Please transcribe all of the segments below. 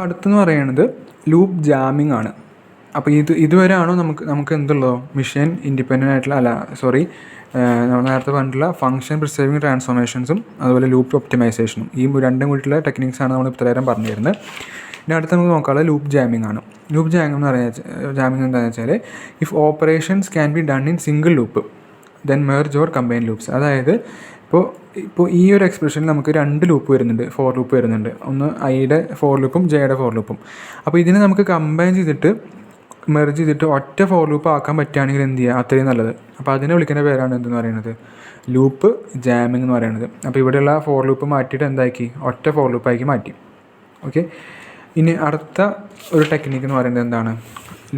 അടുത്തെന്ന് പറയുന്നത് loop jamming ആണ്. അപ്പോൾ ഇതുവരെയാണോ നമുക്ക് എന്തുള്ളതോ മെഷീൻ ഇൻഡിപെൻഡൻ്റ് ആയിട്ടുള്ള നമ്മൾ നേരത്തെ പറഞ്ഞിട്ടുള്ള ഫംഗ്ഷൻ പ്രിസർവിങ് ട്രാൻസ്ഫോർമേഷൻസും അതുപോലെ ലൂപ്പ് ഒപ്റ്റിമൈസേഷനും ഈ രണ്ടും കൂടിയിട്ടുള്ള ടെക്നിക്സാണ് നമ്മൾ ഇത്രയേരം പറഞ്ഞു തരുന്നത്. ഇനി അടുത്ത് നമുക്ക് നോക്കാനുള്ളത് ലൂപ്പ് ജാമിംഗ് ആണ്. ലൂപ്പ് ജാമിംഗ് എന്താണെന്ന് വെച്ചാൽ if operations can be done in single loop then merge or combine loops. അതായത് ഇപ്പോൾ ഈ ഒരു എക്സ്പ്രഷനിൽ നമുക്ക് 2 ലൂപ്പ് വരുന്നുണ്ട്, ഫോർ ലൂപ്പ് വരുന്നുണ്ട്. ഒന്ന് ഐയുടെ ഫോർ ലൂപ്പും ജെയുടെ ഫോർ ലൂപ്പും. അപ്പോൾ ഇതിനെ നമുക്ക് കമ്പൈൻ ചെയ്തിട്ട് മെർജ് ചെയ്തിട്ട് ഒറ്റ ഫോർ ലൂപ്പ് ആക്കാൻ പറ്റുകയാണെങ്കിൽ എന്ത് ചെയ്യുക, അത്രയും നല്ലത്. അപ്പോൾ അതിനെ വിളിക്കുന്ന പേരാണ് എന്തെന്ന് പറയുന്നത്, ലൂപ്പ് ജാമിംഗ് എന്ന് പറയുന്നത്. അപ്പോൾ ഇവിടെയുള്ള ഫോർ ലൂപ്പ് മാറ്റിയിട്ട് എന്താക്കി, ഒറ്റ ഫോർ ലൂപ്പാക്കി മാറ്റി. ഓക്കെ. ഇനി അടുത്ത ഒരു ടെക്നിക്ക് എന്ന് പറയുന്നത് എന്താണ്,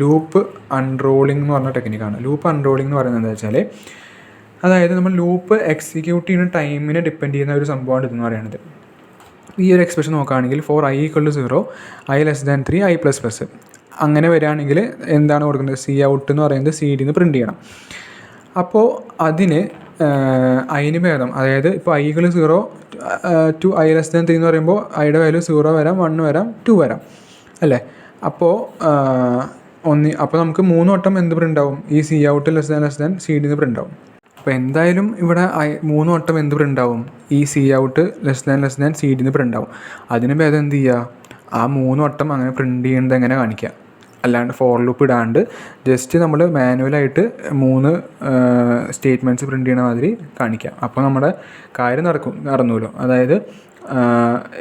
ലൂപ്പ് അൺറോളിംഗ് എന്ന് പറഞ്ഞ ടെക്നിക്കാണ്. ലൂപ്പ് അൺറോളിംഗ് എന്ന് പറയുന്നത് എന്താ വെച്ചാൽ, അതായത് നമ്മൾ ലൂപ്പ് എക്സിക്യൂട്ട് ചെയ്യുന്ന ടൈമിനെ ഡിപ്പെൻഡ് ചെയ്യുന്ന ഒരു സംഭവമാണ് ഇതെന്ന് പറയുന്നത്. ഈ ഒരു എക്സ്പ്രഷൻ നോക്കുകയാണെങ്കിൽ ഫോർ i = 0, i <3, i++. അങ്ങനെ വരികയാണെങ്കിൽ എന്താണ് കൊടുക്കുന്നത്, സി ഔട്ട് എന്ന് പറയുന്നത് CD നിന്ന് പ്രിൻറ്റ് ചെയ്യണം. അപ്പോൾ അതിന് ഐന് ഭേദം, അതായത് ഇപ്പോൾ i = 0 to i <3 എന്ന് പറയുമ്പോൾ ഐയുടെ വാല്യൂ 0 വരാം, 1 വരാം, 2 വരാം അല്ലേ. അപ്പോൾ നമുക്ക് 3 വട്ടം എന്ത് പ്രിൻ്റ് ആവും, ഈ സി ഔട്ട് CD നിന്ന് പ്രിൻ്റ് ആവും. അപ്പോൾ എന്തായാലും ഇവിടെ 3 വട്ടം എന്ത് പ്രിൻ്റ് ആവും, ഈ സി ഔട്ട് CD നിന്ന് പ്രിൻ്റ് ആവും. അതിന് ഭേദം എന്ത് ചെയ്യുക, ആ 3 വട്ടം അങ്ങനെ പ്രിൻ്റ് ചെയ്യുന്നത് എങ്ങനെ കാണിക്കുക, അല്ലാണ്ട് ഫോർ ലൂപ്പ് ഇടാണ്ട് ജസ്റ്റ് നമ്മൾ മാനുവലായിട്ട് 3 സ്റ്റേറ്റ്മെൻറ്റ്സ് പ്രിൻ്റ് ചെയ്യണ മാതിരി കാണിക്കുക. അപ്പോൾ നമ്മുടെ കാര്യം നടന്നുമല്ലോ. അതായത്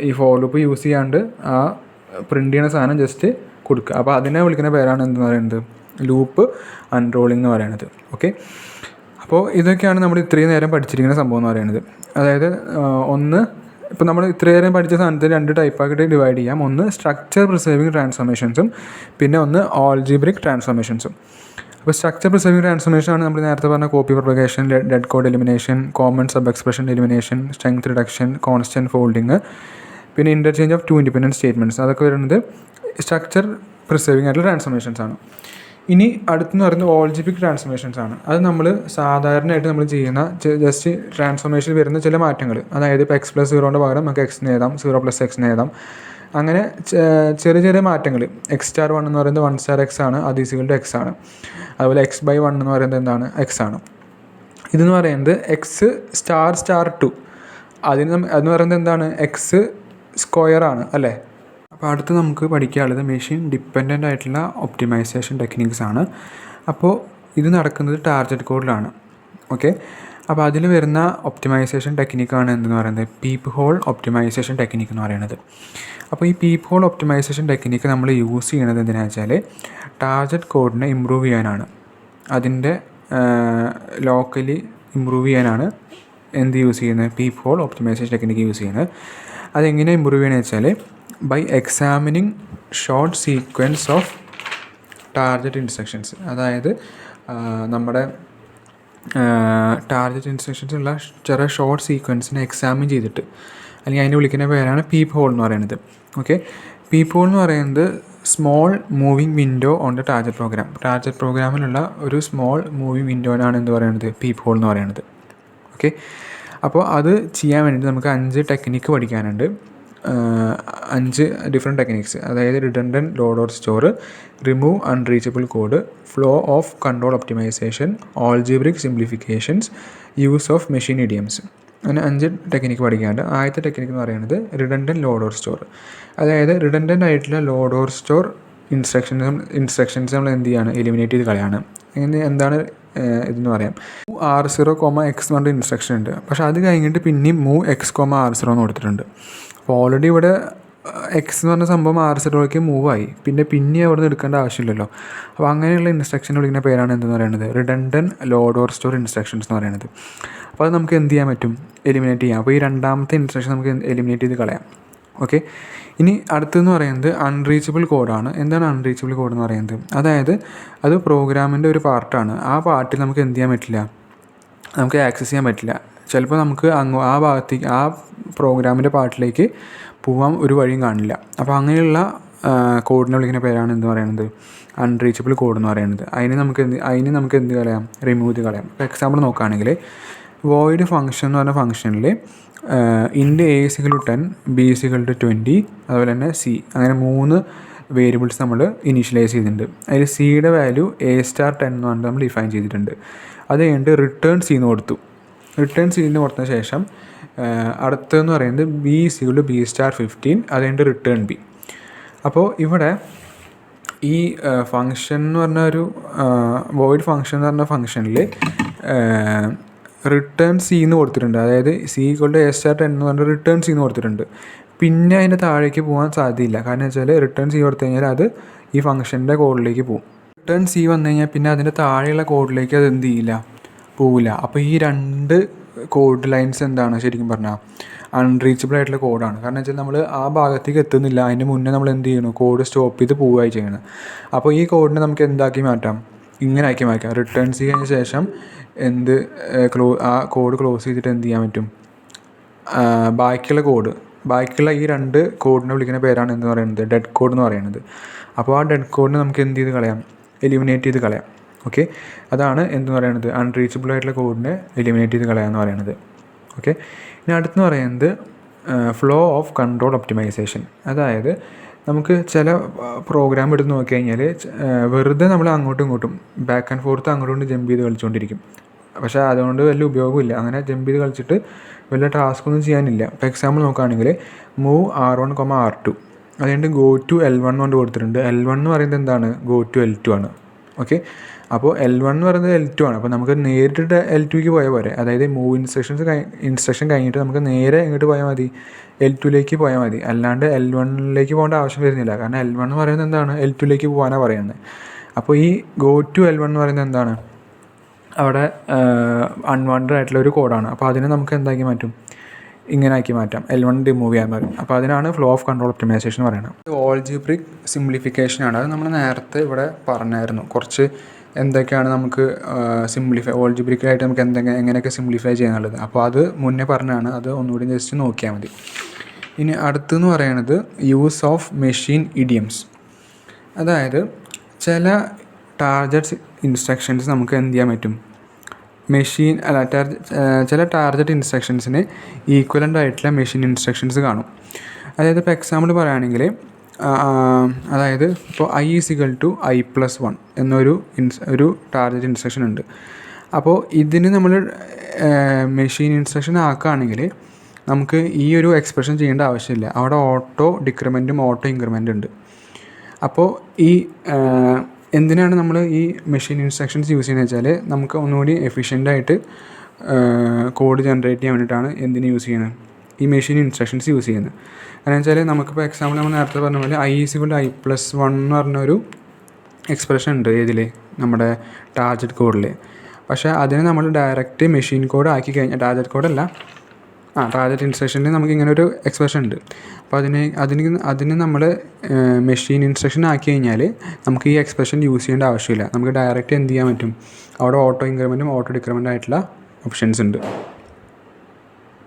ഈ ഫോർ ലൂപ്പ് യൂസ് ചെയ്യാണ്ട് ആ പ്രിൻ്റ് ചെയ്യണ സാധനം ജസ്റ്റ് കൊടുക്കുക. അപ്പോൾ അതിനെ വിളിക്കുന്ന പേരാണ് എന്തെന്ന് പറയുന്നത്, ലൂപ്പ് അൺറോളിംഗ് എന്ന് പറയുന്നത്. ഓക്കെ. അപ്പോൾ ഇതൊക്കെയാണ് നമ്മൾ ഇത്രയും നേരം പഠിച്ചിരിക്കുന്ന സംഭവം എന്ന് പറയുന്നത്. അതായത് ഇപ്പോൾ നമ്മൾ ഇത്രയും നേരം പഠിച്ച സാധനത്തിൽ 2 ടൈപ്പാക്കിയിട്ട് ഡിവൈഡ് ചെയ്യാം. ഒന്ന് സ്ട്രക്ചർ പ്രിസർവിങ് ട്രാൻസ്ഫോർമേഷൻസും പിന്നെ ഒന്ന് ആൾജിബ്രിക് ട്രാൻസ്ഫോർമേഷൻസും. അപ്പോൾ സ്ട്രക്ചർ പ്രിസർവിങ് ട്രാൻസ്ഫോർമേഷൻ ആണ് നമ്മൾ നേരത്തെ പറഞ്ഞ copy propagation, dead code elimination, common sub expression elimination, strength reduction, constant folding, പിന്നെ ഇൻ്റർചേഞ്ച് ഓഫ് 2 ഇൻഡിപെൻഡൻറ്റ് സ്റ്റേറ്റ്മെൻറ്റ്സ്. അതൊക്കെ വരുന്നത് സ്ട്രക്ചർ പ്രിസർവിങ് ആയിട്ടുള്ള ട്രാൻസ്ഫോർമേഷൻസ് ആണ്. ഇനി അടുത്തെന്ന് പറയുന്നത് ആൾജിബ്രിക് ട്രാൻസ്ഫോർമേഷൻസ് ആണ്. അത് നമ്മൾ സാധാരണയായിട്ട് നമ്മൾ ചെയ്യുന്ന ജസ്റ്റ് ട്രാൻസ്ഫോർമേഷനിൽ വരുന്ന ചില മാറ്റങ്ങൾ. അതായത് ഇപ്പോൾ x+0ൻ്റെ പകരം നമുക്ക് x എന്ന് എഴുതാം, 0+x എന്ന് എഴുതാം. അങ്ങനെ ചെറിയ ചെറിയ മാറ്റങ്ങൾ. x*1 എന്ന് പറയുന്നത് 1*x ആണ്, അത് = x ആണ്. അതുപോലെ x/1 എന്ന് പറയുന്നത് എന്താണ്, x ആണ്. ഇതെന്ന് പറയുന്നത് x**2 അതെന്ന് പറയുന്നത് എന്താണ്, x² ആണ് അല്ലേ. അപ്പോൾ അടുത്ത് നമുക്ക് പഠിക്കാനുള്ളത് മെഷീൻ ഡിപ്പെൻഡൻ്റ് ആയിട്ടുള്ള ഒപ്റ്റിമൈസേഷൻ ടെക്നിക്സ് ആണ്. അപ്പോൾ ഇത് നടക്കുന്നത് ടാർഗറ്റ് കോഡിലാണ്. ഓക്കെ. അപ്പോൾ അതിൽ വരുന്ന ഒപ്റ്റിമൈസേഷൻ ടെക്നിക്കാണ് എന്തെന്ന് പറയുന്നത്, പീപ്പ് ഹോൾ ഒപ്റ്റിമൈസേഷൻ ടെക്നിക്ക് എന്ന് പറയുന്നത്. അപ്പോൾ ഈ പീപ്പ് ഹോൾ ഒപ്റ്റിമൈസേഷൻ ടെക്നിക്ക് നമ്മൾ യൂസ് ചെയ്യണത് എന്തിനാണെന്ന് വെച്ചാൽ ടാർഗറ്റ് കോഡിനെ ഇമ്പ്രൂവ് ചെയ്യാനാണ്. അതിൻ്റെ ലോക്കലി ഇമ്പ്രൂവ് ചെയ്യാനാണ് എന്ത് യൂസ് ചെയ്യുന്നത്, peep hole optimization technique use ചെയ്യുന്നത്. അതെങ്ങനെ ഇമ്പ്രൂവ് ചെയ്യണമെന്ന് വെച്ചാൽ by examining short sequence of target instructions. അതായത് നമ്മുടെ ടാർഗറ്റ് ഇൻസ്ട്രക്ഷൻസ് ഉള്ള ചെറിയ ഷോർട്ട് സീക്വൻസിനെ എക്സാമിൻ ചെയ്തിട്ട്, അല്ലെങ്കിൽ അതിനെ വിളിക്കുന്ന പേരാണ് പീപ്പ് ഹോൾ എന്ന് പറയുന്നത്. ഓക്കെ. പീപ്പ് ഹോൾ എന്ന് പറയുന്നത് small moving window on the target program. Target പ്രോഗ്രാമിലുള്ള ഒരു സ്മോൾ മൂവിങ് വിൻഡോനാണ് എന്ത് പറയുന്നത്, പീപ്പ് ഹോൾ എന്ന് പറയുന്നത്. ഓക്കെ. അപ്പോൾ അത് ചെയ്യാൻ വേണ്ടിയിട്ട് നമുക്ക് 5 ടെക്നിക്ക് പഠിക്കാനുണ്ട്. 5 ഡിഫറെൻറ്റ് ടെക്നിക്സ്. അതായത് redundant load or store, remove unreachable code, flow of control optimization, algebraic simplifications, use of machine idioms. അങ്ങനെ 5 ടെക്നിക്ക് പഠിക്കാനുണ്ട്. ആദ്യത്തെ ടെക്നിക്ക് എന്ന് പറയുന്നത് റിഡൻഡൻറ്റ് ലോഡ് ഓർ സ്റ്റോർ. അതായത് റിഡൻഡൻ്റ് ആയിട്ടുള്ള ലോഡ് ഓർ സ്റ്റോർ ഇൻസ്ട്രക്ഷൻസ് നമ്മൾ എന്ത് ചെയ്യാണ്, എലിമിനേറ്റ് ചെയ്ത് കളയാണ്. എന്താണ് ഇതെന്ന് പറയാം, r0, x എന്ന് പറഞ്ഞ ഇൻസ്ട്രക്ഷൻ ഉണ്ട്. പക്ഷേ അത് കഴിഞ്ഞിട്ട് പിന്നെയും മൂവ് x, r0 എന്ന് കൊടുത്തിട്ടുണ്ട്. അപ്പോൾ ഓൾറെഡി ഇവിടെ x എന്ന് പറഞ്ഞ സംഭവം r0ലേക്ക് മൂവായി, പിന്നെ അവിടെ നിന്ന് എടുക്കേണ്ട ആവശ്യമില്ലല്ലോ. അപ്പോൾ അങ്ങനെയുള്ള ഇൻസ്ട്രക്ഷൻ വിളിക്കുന്ന പേരാണ് എന്തെന്ന് പറയുന്നത്, redundant load or store instructions എന്ന് പറയുന്നത്. അപ്പോൾ അത് നമുക്ക് എന്ത് ചെയ്യാൻ പറ്റും, എലിമിനേറ്റ് ചെയ്യാം. അപ്പോൾ ഈ രണ്ടാമത്തെ ഇൻസ്ട്രക്ഷൻ നമുക്ക് എലിമിനേറ്റ് ചെയ്ത് കളയാം. ഓക്കെ. ഇനി അടുത്തെന്ന് പറയുന്നത് അൺറീച്ചബിൾ കോഡാണ്. എന്താണ് അൺറീച്ചബിൾ കോഡ് എന്ന് പറയുന്നത്, അതായത് അത് പ്രോഗ്രാമിൻ്റെ ഒരു പാർട്ടാണ്. ആ പാർട്ടിൽ നമുക്ക് എന്ത് ചെയ്യാൻ പറ്റില്ല, നമുക്ക് ആക്സസ് ചെയ്യാൻ പറ്റില്ല. ചിലപ്പോൾ നമുക്ക് ആ ഭാഗത്തേക്ക്, ആ പ്രോഗ്രാമിൻ്റെ പാർട്ടിലേക്ക് പോകാൻ ഒരു വഴിയും കാണില്ല. അപ്പോൾ അങ്ങനെയുള്ള കോഡിനെ വിളിക്കുന്ന പേരാണ് എന്ത് പറയുന്നത്, അൺറീച്ചബിൾ കോഡ് എന്ന് പറയുന്നത്. അതിന് നമുക്ക് എന്ത് കളയാം, റിമൂവ് ചെയ്ത് കളയാം. ഇപ്പോൾ എക്സാമ്പിൾ നോക്കുകയാണെങ്കിൽ വോയിഡ് ഫംഗ്ഷൻ എന്ന് പറഞ്ഞ ഫംഗ്ഷനിൽ int a is equal to 10, b is equal to 20, അതുപോലെ തന്നെ സി, അങ്ങനെ 3 വേരിയബിൾസ് നമ്മൾ ഇനീഷ്യലൈസ് ചെയ്തിട്ടുണ്ട്. അതിൽ സിയുടെ വാല്യൂ A*10 എന്ന് പറഞ്ഞിട്ട് നമ്മൾ ഡിഫൈൻ ചെയ്തിട്ടുണ്ട്. അത് കഴിഞ്ഞിട്ട് റിട്ടേൺ സി എന്ന് കൊടുത്തു. റിട്ടേൺ സി എന്ന് കൊടുത്ത ശേഷം അടുത്തതെന്ന് പറയുന്നത് B is equal to B*15, അത് കഴിഞ്ഞിട്ട് റിട്ടേൺ ബി. അപ്പോൾ ഇവിടെ ഈ ഫങ്ഷൻ എന്ന് പറഞ്ഞ ഒരു വോയിഡ് ഫങ്ഷൻ എന്ന് പറഞ്ഞ ഫങ്ഷനിൽ റിട്ടേൺ സി എന്ന് കൊടുത്തിട്ടുണ്ട്. അതായത് സി ഈക്വൽ ടു A*10 എന്ന് പറഞ്ഞിട്ട് റിട്ടേൺ സി എന്ന് കൊടുത്തിട്ടുണ്ട്. പിന്നെ അതിൻ്റെ താഴേക്ക് പോകാൻ സാധ്യതയില്ല. കാരണം വെച്ചാൽ റിട്ടേൺ സി കൊടുത്തു കഴിഞ്ഞാൽ അത് ഈ ഫംഗ്ഷൻ്റെ കോഡിലേക്ക് പോകും. റിട്ടേൺ സി വന്നു കഴിഞ്ഞാൽ പിന്നെ അതിൻ്റെ താഴെയുള്ള കോഡിലേക്ക് അത് എന്ത് ചെയ്യില്ല, പോവില്ല. അപ്പോൾ ഈ 2 കോഡ് ലൈൻസ് എന്താണ് ശരിക്കും പറഞ്ഞാൽ അൺറീച്ചബിൾ ആയിട്ടുള്ള കോഡാണ്. കാരണം വെച്ചാൽ നമ്മൾ ആ ഭാഗത്തേക്ക് എത്തുന്നില്ല, അതിന് മുന്നേ നമ്മൾ എന്ത് ചെയ്യണം, കോഡ് സ്റ്റോപ്പ് ചെയ്ത് പോവുകയായി ചെയ്യണം. അപ്പോൾ ഈ കോഡിനെ നമുക്ക് എന്താക്കി മാറ്റാം, ഇങ്ങനെ ആക്കി മാറ്റാം. റിട്ടേൺ സി കഴിഞ്ഞ ശേഷം ആ കോഡ് ക്ലോസ് ചെയ്തിട്ട് എന്ത് ചെയ്യാൻ പറ്റും, ബാക്കിയുള്ള ഈ 2 കോഡിനെ വിളിക്കുന്ന പേരാണ് എന്ന് പറയുന്നത് ഡെഡ് കോഡ് എന്ന് പറയുന്നത്. അപ്പോൾ ആ ഡെഡ് കോഡിനെ നമുക്ക് എന്ത് ചെയ്ത് കളയാം, എലിമിനേറ്റ് ചെയ്ത് കളയാം. ഓക്കെ, അതാണ് എന്ന് പറയുന്നത് അൺറീച്ചബിൾ ആയിട്ടുള്ള കോഡിനെ എലിമിനേറ്റ് ചെയ്ത് കളയാമെന്ന് പറയുന്നത്. ഓക്കെ, ഇനി അടുത്തെന്ന് പറയുന്നത് ഫ്ലോ ഓഫ് കൺട്രോൾ ഒപ്റ്റിമൈസേഷൻ. അതായത് നമുക്ക് ചില പ്രോഗ്രാം എടുത്ത് നോക്കി കഴിഞ്ഞാൽ വെറുതെ നമ്മൾ അങ്ങോട്ടും ഇങ്ങോട്ടും ബാക്ക് ആൻഡ് ഫോർത്ത് അങ്ങോട്ടും ജമ്പ് ചെയ്ത് കളിച്ചുകൊണ്ടിരിക്കും. പക്ഷേ അതുകൊണ്ട് വലിയ ഉപയോഗമില്ല. അങ്ങനെ ജമ്പ് ചെയ്ത് കളിച്ചിട്ട് വലിയ ടാസ്ക്കൊന്നും ചെയ്യാനില്ല. ഇപ്പോൾ എക്സാമ്പിൾ നോക്കുകയാണെങ്കിൽ മൂവ് R1, R2, അതുകൊണ്ട് ഗോ ടു L1 കൊണ്ട് കൊടുത്തിട്ടുണ്ട്. L1 എന്ന് പറയുന്നത് എന്താണ്, ഗോ ടു L2 ആണ്. ഓക്കെ, അപ്പോൾ L1 എന്ന് പറയുന്നത് L2 ആണ്. അപ്പോൾ നമുക്ക് നേരിട്ട് L2ക്ക് പോയാൽ പോരെ. അതായത് മൂവ് ഇൻസ്ട്രക്ഷൻ കഴിഞ്ഞിട്ട് നമുക്ക് നേരെ ഇങ്ങോട്ട് പോയാൽ മതി, L2ലേക്ക് പോയാൽ മതി. അല്ലാണ്ട് L1ലേക്ക് പോകേണ്ട ആവശ്യം വരുന്നില്ല. കാരണം L1 എന്ന് പറയുന്നത് എന്താണ്, L2ലേക്ക് പോകാനാണ് പറയുന്നത്. അപ്പോൾ ഈ ഗോ ടു L1 എന്ന് പറയുന്നത് എന്താണ്, അവിടെ അൺവാണ്ടഡ് ആയിട്ടുള്ള ഒരു കോഡാണ്. അപ്പോൾ അതിനെ നമുക്ക് എന്താക്കി മാറ്റും, ഇങ്ങനെ ആക്കി മാറ്റാം, L1 റിമൂവ് ചെയ്യാൻ പറയും. അപ്പോൾ അതിനാണ് ഫ്ലോ ഓഫ് കൺട്രോൾ ഒപ്റ്റിമൈസേഷൻ എന്ന് പറയുന്നത്. ഓൾജിബ്രിക് സിംപ്ലിഫിക്കേഷനാണ്. അത് നമ്മൾ നേരത്തെ ഇവിടെ പറഞ്ഞായിരുന്നു. കുറച്ച് എന്തൊക്കെയാണ് നമുക്ക് ഓൾജിബ്രിക്കായിട്ട് നമുക്ക് എങ്ങനെയൊക്കെ സിംപ്ലിഫൈ ചെയ്യാനുള്ളത്. അപ്പോൾ അത് മുന്നേ പറഞ്ഞാണ്, അത് ഒന്നുകൂടി ജസ്റ്റ് നോക്കിയാൽ മതി. ഇനി അടുത്തെന്ന് പറയുന്നത് യൂസ് ഓഫ് മെഷീൻ ഇഡിയംസ്. അതായത് ചില ടാർഗറ്റ് ഇൻസ്ട്രക്ഷൻസ് നമുക്ക് എന്ത് ചെയ്യാൻ പറ്റും, ചില ടാർഗറ്റ് ഇൻസ്ട്രക്ഷൻസിന് ഈക്വലൻ്റ് ആയിട്ടുള്ള മെഷീൻ ഇൻസ്ട്രക്ഷൻസ് കാണും. അതായത് ഇപ്പോൾ എക്സാമ്പിൾ പറയുകയാണെങ്കിൽ, അതായത് ഇപ്പോൾ I is equal to I+1 എന്നൊരു ടാർഗറ്റ് ഇൻസ്ട്രക്ഷൻ ഉണ്ട്. അപ്പോൾ ഇതിന് നമ്മൾ മെഷീൻ ഇൻസ്ട്രക്ഷൻ ആക്കുകയാണെങ്കിൽ നമുക്ക് ഈ ഒരു എക്സ്പ്രഷൻ ചെയ്യേണ്ട ആവശ്യമില്ല. അവിടെ ഓട്ടോ ഡിക്രിമെൻറ്റും ഓട്ടോ ഇൻക്രിമെൻറ്റും ഉണ്ട്. അപ്പോൾ ഈ എന്തിനാണ് നമ്മൾ ഈ മെഷീൻ ഇൻസ്ട്രക്ഷൻസ് യൂസ് ചെയ്യുന്നത് വെച്ചാൽ നമുക്ക് ഒന്നുകൂടി എഫിഷ്യൻ്റായിട്ട് കോഡ് ജനറേറ്റ് ചെയ്യാൻ വേണ്ടിയിട്ടാണ് എന്തിന് യൂസ് ചെയ്യുന്നത്, ഈ മെഷീൻ ഇൻസ്ട്രക്ഷൻസ് യൂസ് ചെയ്യുന്നത്. കാരണം വെച്ചാൽ നമുക്കിപ്പോൾ എക്സാമ്പിൾ നമ്മൾ നേരത്തെ പറഞ്ഞ പോലെ I is equal to I+1 എന്ന് പറഞ്ഞൊരു എക്സ്പ്രഷൻ ഉണ്ട് ഇതിൽ നമ്മുടെ ടാർഗറ്റ് കോഡിൽ. പക്ഷേ അതിന് നമ്മൾ ഡയറക്റ്റ് മെഷീൻ കോഡ് ആക്കി കഴിഞ്ഞാൽ, ടാർഗറ്റ് കോഡല്ല, ടാർഗറ്റ് ഇൻസ്ട്രക്ഷനിൽ നമുക്ക് ഇങ്ങനെ ഒരു എക്സ്പ്രഷൻ ഉണ്ട്. അപ്പോൾ അതിന് നമ്മൾ മെഷീൻ ഇൻസ്ട്രക്ഷൻ ആക്കി കഴിഞ്ഞാൽ നമുക്ക് ഈ എക്സ്പ്രഷൻ യൂസ് ചെയ്യേണ്ട ആവശ്യമില്ല. നമുക്ക് ഡയറക്റ്റ് എന്ത് ചെയ്യാൻ പറ്റും, അവിടെ ഓട്ടോ ഇൻക്രിമെൻറ്റും ഓട്ടോ ഡിക്രിമെൻ്റ് ആയിട്ടുള്ള ഓപ്ഷൻസ് ഉണ്ട്.